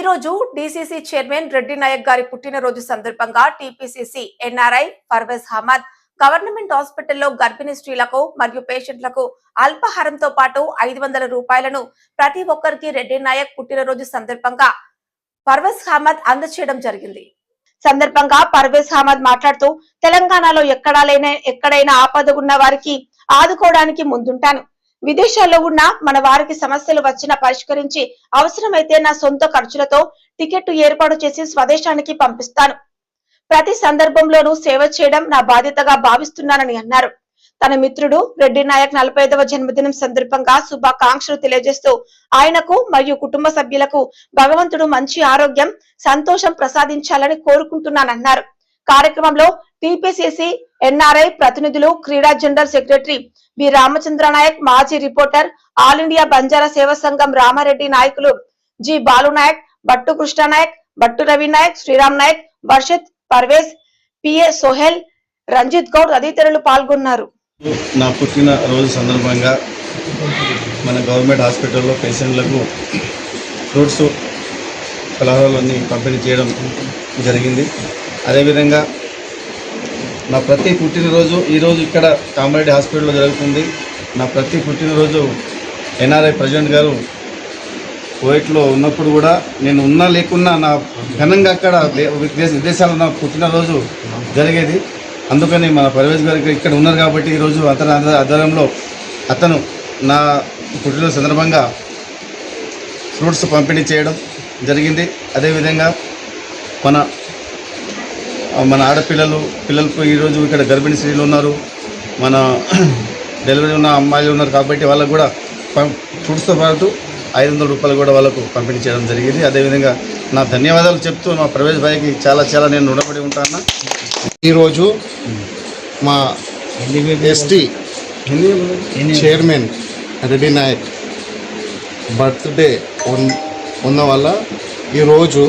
రోజు DCC chairman Reddy Naik గారి పుట్టినరోజు సందర్భంగా TPCC NRI Parvez Ahmed government హాస్పిటల్లో గర్భిణీ స్త్రీలకు మరియు పేషెంట్లకు అల్పాహారంతో పాటు 500 రూపాయలను ప్రతి ఒక్కరికి రెడ్డి నాయక్ పుట్టినరోజు సందర్భంగా పర్వేజ్ అహ్మద్ అందజేయడం జరిగింది. సందర్భంగా పర్వేజ్ అహ్మద్ మాట్లాడుతూ తెలంగాణలో ఎక్కడైనా ఆపద ఉన్న వారికి ఆదుకోవడానికి ముందుంటాను. విదేశాల్లో ఉన్న మన వారికి సమస్యలు వచ్చినా పరిష్కరించి అవసరమైతే నా సొంత ఖర్చులతో టికెట్ ఏర్పాటు చేసి స్వదేశానికి పంపిస్తాను. ప్రతి సందర్భంలోనూ సేవ చేయడం నా బాధ్యతగా భావిస్తున్నానని అన్నారు. తన మిత్రుడు రెడ్డి నాయక్ 45వ జన్మదినం సందర్భంగా శుభాకాంక్షలు తెలియజేస్తూ ఆయనకు మరియు కుటుంబ సభ్యులకు భగవంతుడు మంచి ఆరోగ్యం, సంతోషం ప్రసాదించాలని కోరుకుంటున్నానన్నారు. కార్యక్రమంలో టీపీసీసీ ఎన్ఆర్ఐ ప్రతినిధులు, క్రీడా general secretary B Ramachandra Nayak, మాజీ reporter, all India Banjara Seva Sangham Ramareddy నాయకులు జి బాలు నాయక్, బట్టు కృష్ణ నాయక్, బట్టు రవి నాయక్, శ్రీరామ్ నాయక్, వర్షత్, పర్వేజ్, పిఏ సోహెల్, రంజిత్ గౌడ్ తదితరులు పాల్గొన్నారు. నా పుట్టిన రోజు సందర్భంగా మన గవర్నమెంట్ హాస్పిటల్లో పేషెంట్లకు ఫ్రూట్స్, ఫలహారాలన్నీ పంపిణీ చేయడం జరిగింది. అదేవిధంగా నా ప్రతి పుట్టినరోజు ఈరోజు ఇక్కడ కామారెడ్డి హాస్పిటల్లో జరుగుతుంది. నా ప్రతి పుట్టినరోజు ఎన్ఆర్ఐ ప్రెసిడెంట్ గారు కువైట్లో ఉన్నప్పుడు కూడా నేను ఉన్నా లేకున్నా నా ఘనంగా అక్కడ విదేశాల్లో నా పుట్టినరోజు జరిగేది. అందుకని మన పర్వేజ్ గారికి ఇక్కడ ఉన్నారు కాబట్టి ఈరోజు అతని ఆధ్వర్యంలో అతను నా పుట్టినరోజు సందర్భంగా ఫ్రూట్స్ పంపిణీ చేయడం జరిగింది. అదేవిధంగా మన పిల్లలకు ఈరోజు ఇక్కడ గర్భిణీ స్త్రీలు ఉన్నారు, మన డెలివరీ ఉన్న అమ్మాయిలు ఉన్నారు కాబట్టి వాళ్ళకు కూడా ఫ్రూట్స్తో పాటు 500 రూపాయలు కూడా వాళ్ళకు పంపిణీ చేయడం జరిగింది. అదేవిధంగా నా ధన్యవాదాలు చెప్తూ మా ప్రవేశ్ భాయ్కి చాలా నేను రుణపడి ఉంటాను. ఈరోజు మా ST chairman Reddy Nayak birthday ఉన్న వల్ల ఈరోజు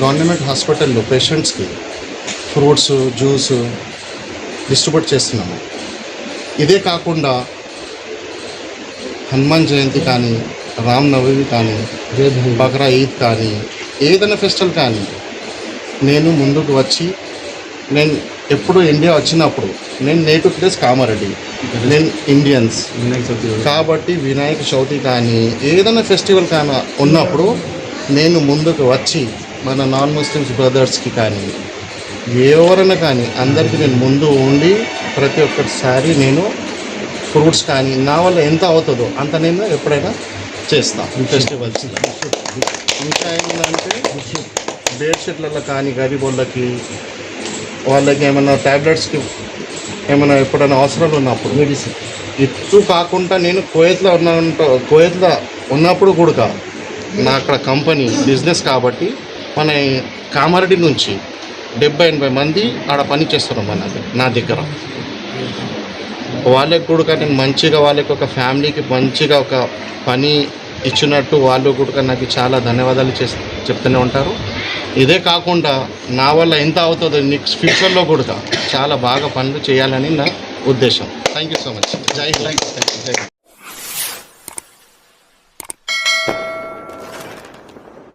గవర్నమెంట్ హాస్పిటల్లో పేషెంట్స్కి ఫ్రూట్స్, జ్యూస్ డిస్ట్రిబ్యూట్ చేస్తున్నాము. ఇదే కాకుండా హనుమాన్ జయంతి కానీ, రామ్ నవమి కానీ, బక్రా ఈద్ కానీ, ఏదైనా ఫెస్టివల్ కానీ నేను ముందుకు వచ్చి నేను ఎప్పుడు ఇండియా వచ్చినప్పుడు నేను నేటివ్ ప్లేస్ కామారెడ్డి, నేను ఇండియన్స్ కాబట్టి వినాయక చవితి కానీ ఏదైనా ఫెస్టివల్ కానీ ఉన్నప్పుడు నేను ముందుకు వచ్చి మన నాన్ ముస్లిమ్స్ బ్రదర్స్కి కానీ ఎవరైనా కానీ అందరికీ నేను ముందు ఉండి ప్రతి ఒక్కసారి నేను ఫ్రూట్స్ కానీ నా వల్ల ఎంత అవుతుందో అంత నేను ఎప్పుడైనా చేస్తాను ఫెస్టివల్స్. ఇంకా ఏంటంటే బెడ్షీట్లలో కానీ గరీబోళ్ళకి వాళ్ళకి ఏమైనా ట్యాబ్లెట్స్కి ఏమైనా ఎప్పుడైనా అవసరాలు ఉన్నప్పుడు మెడిసిన్ ఇటు కాకుండా నేను కువైట్లో ఉన్నప్పుడు కూడా నా అక్కడ కంపెనీ బిజినెస్ కాబట్టి మన కామారెడ్డి నుంచి 70-80 మంది ఆడ పని చేస్తున్నాం నా దగ్గర. వాళ్ళకి కూడా నేను మంచిగా వాళ్ళకి ఒక ఫ్యామిలీకి మంచిగా ఒక పని ఇచ్చినట్టు వాళ్ళు కూడా నాకు చాలా ధన్యవాదాలు చెప్తూనే ఉంటారు. ఇదే కాకుండా నా వల్ల ఎంత అవుతుందో నెక్స్ట్ ఫ్యూచర్లో కూడా చాలా బాగా పనులు చేయాలని నా ఉద్దేశం. Thank you so much. జై హింద్.